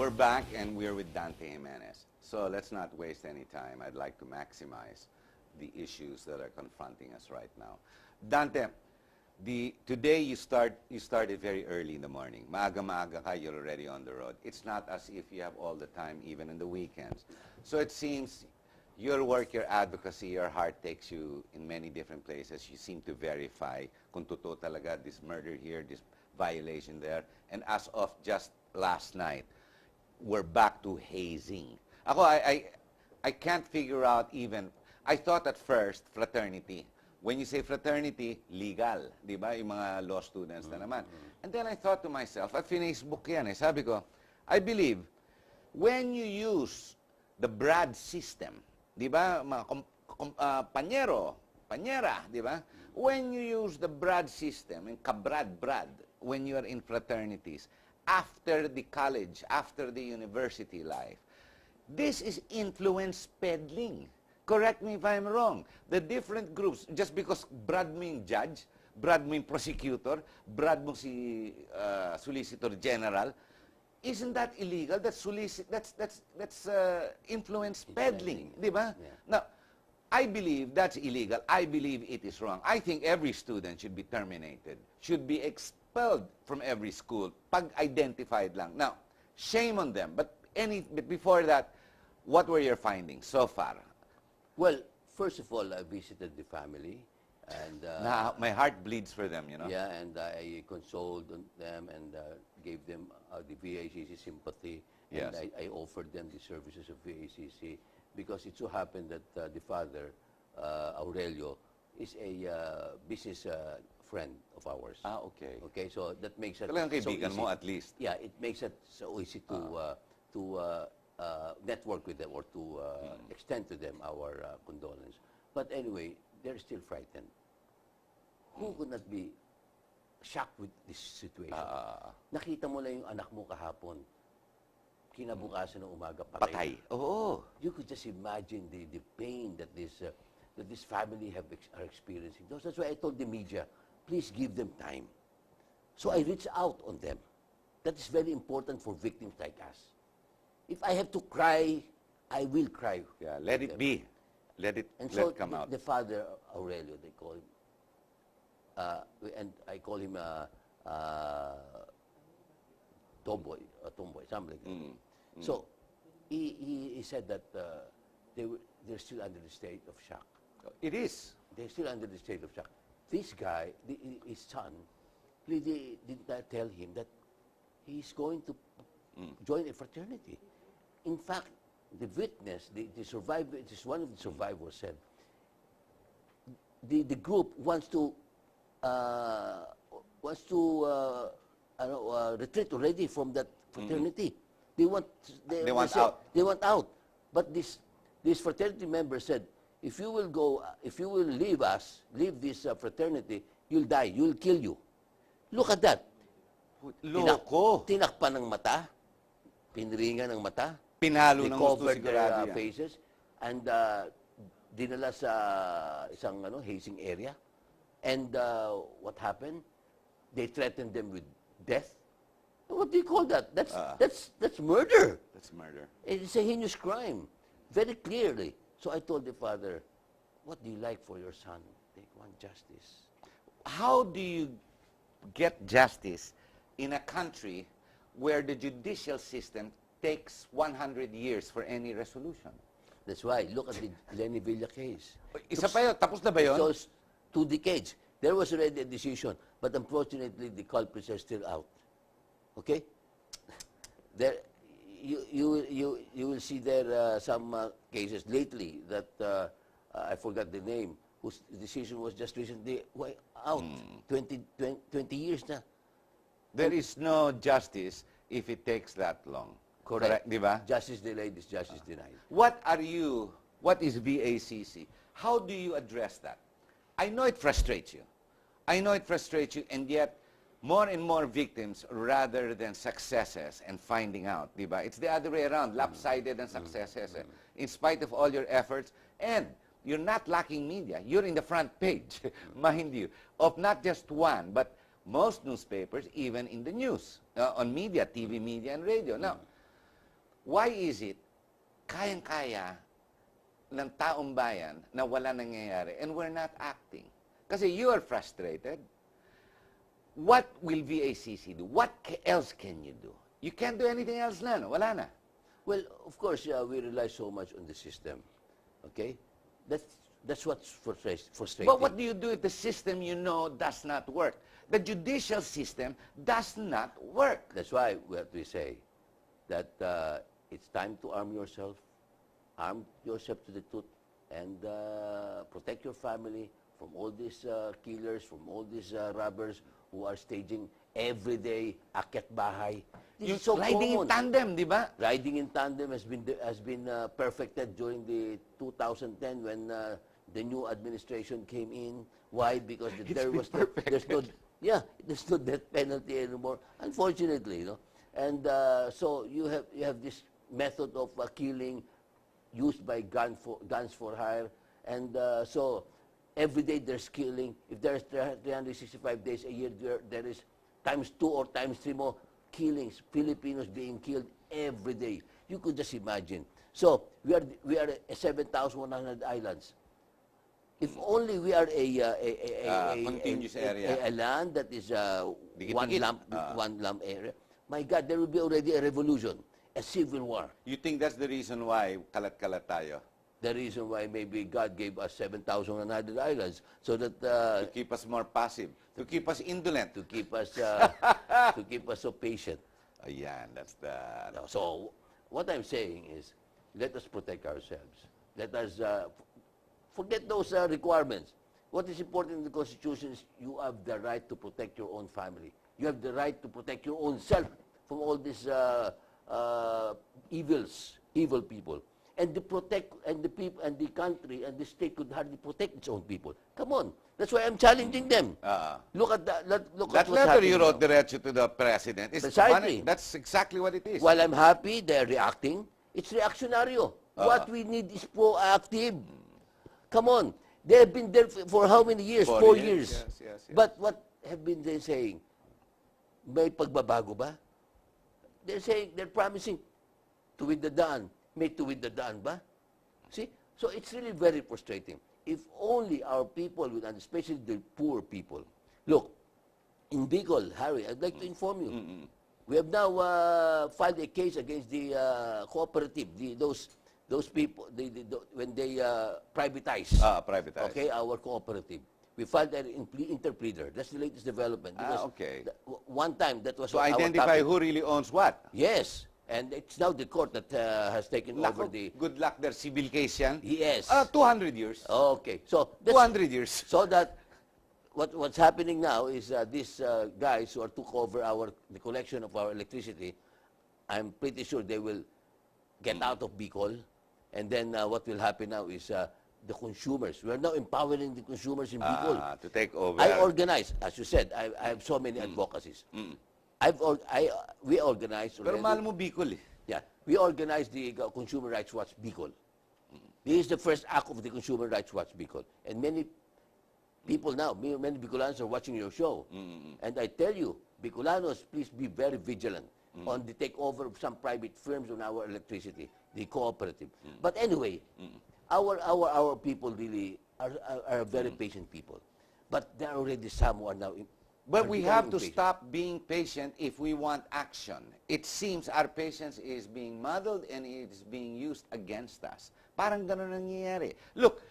We're back, and we're with Dante Jimenez. So let's not waste any time. I'd like to maximize the issues that are confronting us right now. Dante, today you started very early in the morning. Maaga-maaga ka, you're already on the road. It's not as if you have all the time, even in the weekends. So it seems your work, your advocacy, your heart takes you in many different places. You seem to verify kung totoo talaga, this murder here, this violation there. And as of just last night, we're back to hazing. Ako, I can't figure out even, I thought at first, fraternity. When you say fraternity, legal, di ba? Yung mga law students na naman. And then I thought to myself, at Facebook yan eh, sabi ko, I believe, when you use the Brad system, di ba? Mga panyero, panyera, di ba? When you use the Brad system, yung kabrad-brad, when you are in fraternities, after the college, after the university life, this is influence peddling. Correct me if I'm wrong. The different groups, just because Brad mo yung judge, Brad mo yung prosecutor, Brad mo si solicitor general, isn't that illegal? That's influence peddling, di ba? Yeah. Now, I believe that's illegal. I believe it is wrong. I think every student should be terminated, should be expelled from every school, pag identified lang. Now, shame on them. But before that, what were your findings so far? Well, first of all, I visited the family, and my heart bleeds for them, you know. Yeah, and I consoled them and gave them the VACC sympathy, yes. And I offered them the services of VACC because it so happened that the father, Aurelio, is a business friend of ours. Ah, okay. Okay, so that makes it talagang so kaibigan easy. mo at least. Yeah, it makes it so easy to network with them or to extend to them our condolence. But anyway, they're still frightened. Who could not be shocked with this situation? Nakita mo lang yung anak mo kahapon. Kinabukasan ng umaga, patay. Oo. You could just imagine the pain that this family are experiencing. That's why I told the media, please give them time. So I reached out on them. That is very important for victims like us. If I have to cry, I will cry. Yeah, let it be. Let it come out. The father, Aurelio, they call him, and I call him tomboy, something like that. So he said that they're still under the state of shock. It is. They're still under the state of shock. This guy, his son, they did not tell him that he's going to join a fraternity. In fact, the witness, the survivor, it is one of the survivors said, the group wants to retreat already from that fraternity. They want out. They want out. But this fraternity member said, if you will leave this fraternity, you'll die. You'll kill you. Look at that. Loko. Tinakpan ng mata, pinringan ng mata, Pinalo they ng gusto covered sigurado their yan. faces, and dinala sa isang hazing area. And what happened? They threatened them with death. What do you call that? That's murder. That's murder. It's a heinous crime, very clearly. So I told the father, what do you like for your son? They want justice. How do you get justice in a country where the judicial system takes 100 years for any resolution? That's why, look at the Lenny Villa case. Isa pa yun, tapos na ba yun? It 2 decades. There was already a decision, but unfortunately, the culprits are still out. Okay? There, you will see there some cases lately that I forgot the name, whose decision was just recently out. 20 years na. There is no justice if it takes that long. Correct. Di ba? Justice delayed is justice denied. What is VACC? How do you address that? I know it frustrates you. And yet, more and more victims rather than successes and finding out, di ba? It's the other way around, lopsided and successes. In spite of all your efforts, and you're not lacking media. You're in the front page, mind you, of not just one, but most newspapers, even in the news, on media, TV media and radio. Now, why is it kayang-kaya ng taong bayan na wala nangyayari and we're not acting? Kasi you are frustrated. What will VACC do? What else can you do? You can't do anything else na, no? Wala na. Well, of course, we rely so much on the system. Okay? That's what's frustrating. But what do you do if the system you know does not work? The judicial system does not work. That's why we say that it's time to arm yourself to the tooth, and protect your family from all these killers, from all these robbers who are staging every day akyat bahay. This is so riding common. in tandem, di ba? Riding in tandem has been perfected during the 2010 when the new administration came in. Why? Because there's no death penalty anymore. Unfortunately, you know. And so you have this method of killing used by guns for hire, and so every day there's killing. If there's 365 days a year, there is times 2 or times 3 more killings, Filipinos being killed every day. You could just imagine. So we are 7,100 islands. If only we are a continuous area, a land that is Dikit-dikit. one lump area. My God, there will be already a revolution, a civil war. You think that's the reason why kalat-kalat tayo? The reason why maybe God gave us 7,100 islands so that To keep us more passive, to keep us indolent. to keep us so patient. Ayan, that's the... So what I'm saying is, let us protect ourselves. Let us forget those requirements. What is important in the Constitution is you have the right to protect your own family. You have the right to protect your own self from all these evil people. And the people and the country and the state could hardly protect its own people. Come on, that's why I'm challenging them. Look at that. Look That at what's letter you happening wrote now. diretso to the president is Precisely. that's exactly what it is. While I'm happy they're reacting, it's reactionary. What we need is proactive. Come on, they have been there for how many years? 4 years. Yes. But what have been they saying? May pagbabago ba? They're promising tuwid na daan. May tuwid na daan ba? See? So it's really very frustrating. If only our people would understand, especially the poor people. Look, in Bicol, Harry, I'd like to inform you. We have now filed a case against the cooperative, those people, when they privatize. Privatize. Okay, our cooperative. We filed an interpreter. That's the latest development. Because Okay. One time, that was To our identify topic. who really owns what. Yes. And it's now the court that has taken over the... Good luck, their civil case yan. Yes. 200 years. Okay. So, that's, 200 years. so that what's happening now is these guys who are took over the collection of our electricity, I'm pretty sure they will get out of Bicol. And then what will happen now is the consumers. We are now empowering the consumers in Bicol. To take over. I organize, as you said, I have so many advocacies. We organized Pero already. mahal mo Bicol eh. Yeah, we organized the Consumer Rights Watch Bicol. This is the first act of the Consumer Rights Watch Bicol. And many people now, many Bicolanos are watching your show. And I tell you, Bicolanos, please be very vigilant on the takeover of some private firms on our electricity, the cooperative. But anyway, our people really are very patient people. But there are already some who are now... But we have to impatient. stop being patient if we want action. It seems our patience is being muddled and it is being used against us. Parang ganun nangyayari. Look,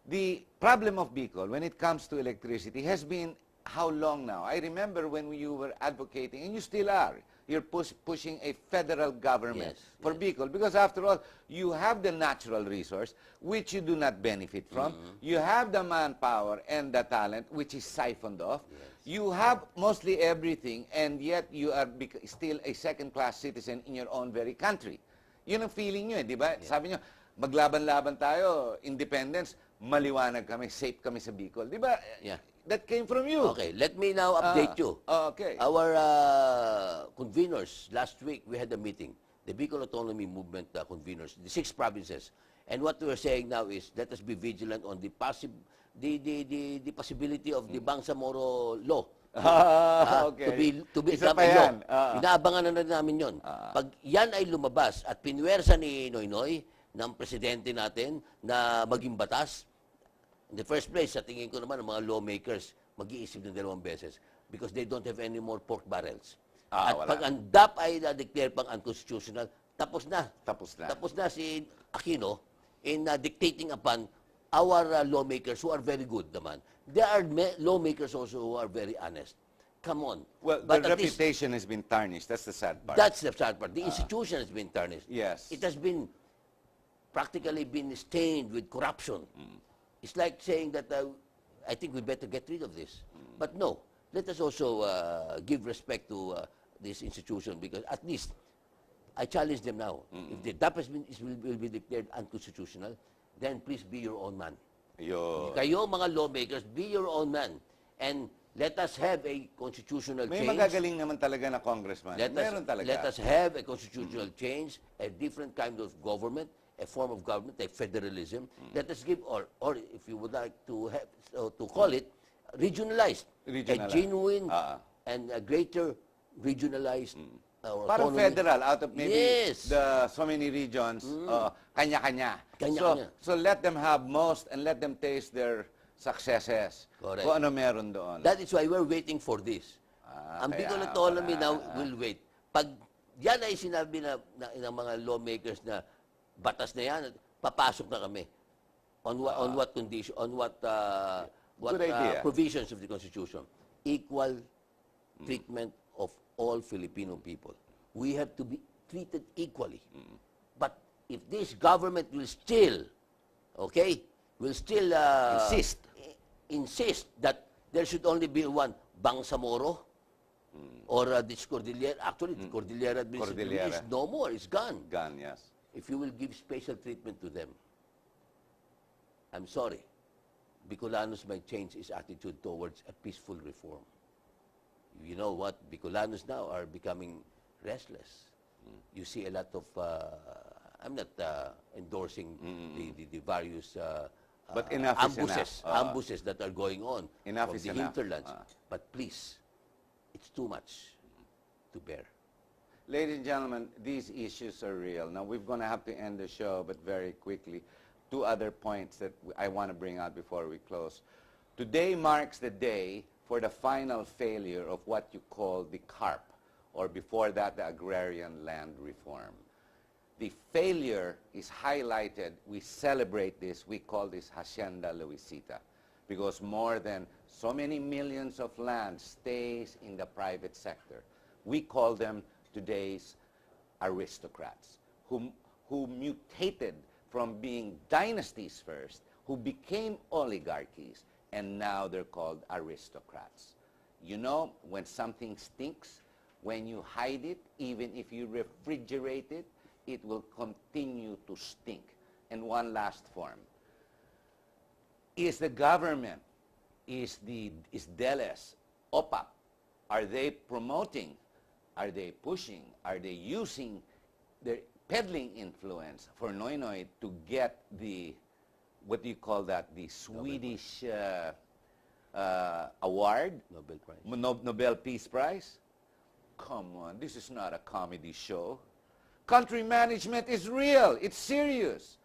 the problem of Bicol when it comes to electricity has been how long now? I remember when you were advocating, and you still are, you're pushing a federal government for Bicol. Because after all, you have the natural resource, which you do not benefit from. You have the manpower and the talent, which is siphoned off. You have mostly everything, and yet you are still a second-class citizen in your own very country. Yun ang feeling nyo, di ba? Sabi nyo, maglaban-laban tayo, independence, maliwanag kami, safe kami sa Bicol. Di ba? Yeah. That came from you. Okay, let me now update you. Okay. Our conveners, last week, we had a meeting. The Bicol Autonomy Movement conveners, the 6 provinces. And what we are saying now is, let us be vigilant on the possibility of the Bangsamoro law Okay. To be Isa become pa a law. yan. Inaabangan na namin yon. Pag yan ay lumabas at pinwersa ni Noynoy, ng presidente natin, na maging batas, in the first place, sa tingin ko naman, ang mga lawmakers, mag-iisip ng 2 beses because they don't have any more pork barrels. At Wala. pag ang DAP ay na-declare pang unconstitutional, tapos na. Tapos na. Tapos na si Aquino in dictating upon our lawmakers who are very good naman. There are lawmakers also who are very honest. Come on. Well, But the at least reputation has been tarnished. That's the sad part. that's the sad part. The institution has been tarnished. Yes. It has been practically been stained with corruption. It's like saying that I think we better get rid of this. But no, let us also give respect to this institution because at least I challenge them now. If the DAP will be declared unconstitutional, then please be your own man. Kayo mga lawmakers, be your own man. And let us have a constitutional May change. magagaling naman talaga na congressman. Meron talaga. Let us have a constitutional change, a different kind of government, a form of government like federalism. Let us give, or if you would like to have, to call it, regionalized. A genuine and a greater regionalized or Parang autonomy. federal, out of maybe Yes. so many regions, kanya-kanya. Kanya-kanya. So let them have most and let them taste their successes. Correct. Kung ano meron doon. That is why we're waiting for this. Ang kaya Bicol Autonomy now will wait. Pag yan ay sinabi ng mga lawmakers na batas na yan, papasok na kami. On what condition, on what Good idea. provisions of the Constitution? Equal treatment of all Filipino people. We have to be treated equally. But if this government will still, insist that there should only be one Bangsamoro or this Cordillera. Actually, the Cordillera administration is no more. It's gone. Gone, yes. If you will give special treatment to them, I'm sorry, Bicolanos might change his attitude towards a peaceful reform. You know what? Bicolanos now are becoming restless. You see a lot of, I'm not endorsing the various But enough is ambushes, enough. ambushes that are going on Enough from is the enough. hinterlands. But please, it's too much to bear. Ladies and gentlemen, these issues are real. Now, we're going to have to end the show, but very quickly, 2 other points that I want to bring out before we close. Today marks the day for the final failure of what you call the CARP, or before that, the Agrarian Land Reform. The failure is highlighted. We celebrate this. We call this Hacienda Luisita, because more than so many millions of land stays in the private sector. We call them today's aristocrats, who mutated from being dynasties first, who became oligarchies, and now they're called aristocrats. You know, when something stinks, when you hide it, even if you refrigerate it, it will continue to stink. And one last form. Is the government, is DELES, OPAP, are they promoting, are they pushing, are they using their peddling influence for Noynoy to get the, what do you call that, the Swedish award? Nobel Prize. Nobel Peace Prize? Come on, this is not a comedy show. Country management is real. It's serious.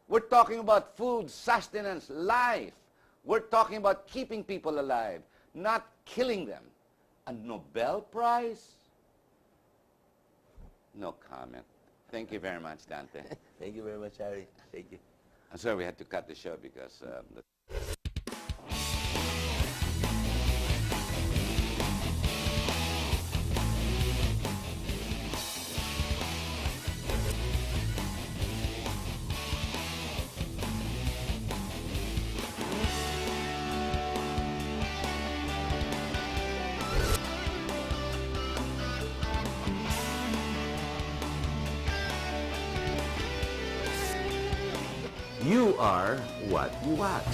We're talking about food, sustenance, life. We're talking about keeping people alive, not killing them. A Nobel Prize? No comment. Thank you very much, Dante. Thank you very much, Harry. Thank you. I'm sorry we had to cut the show because You are what you watch.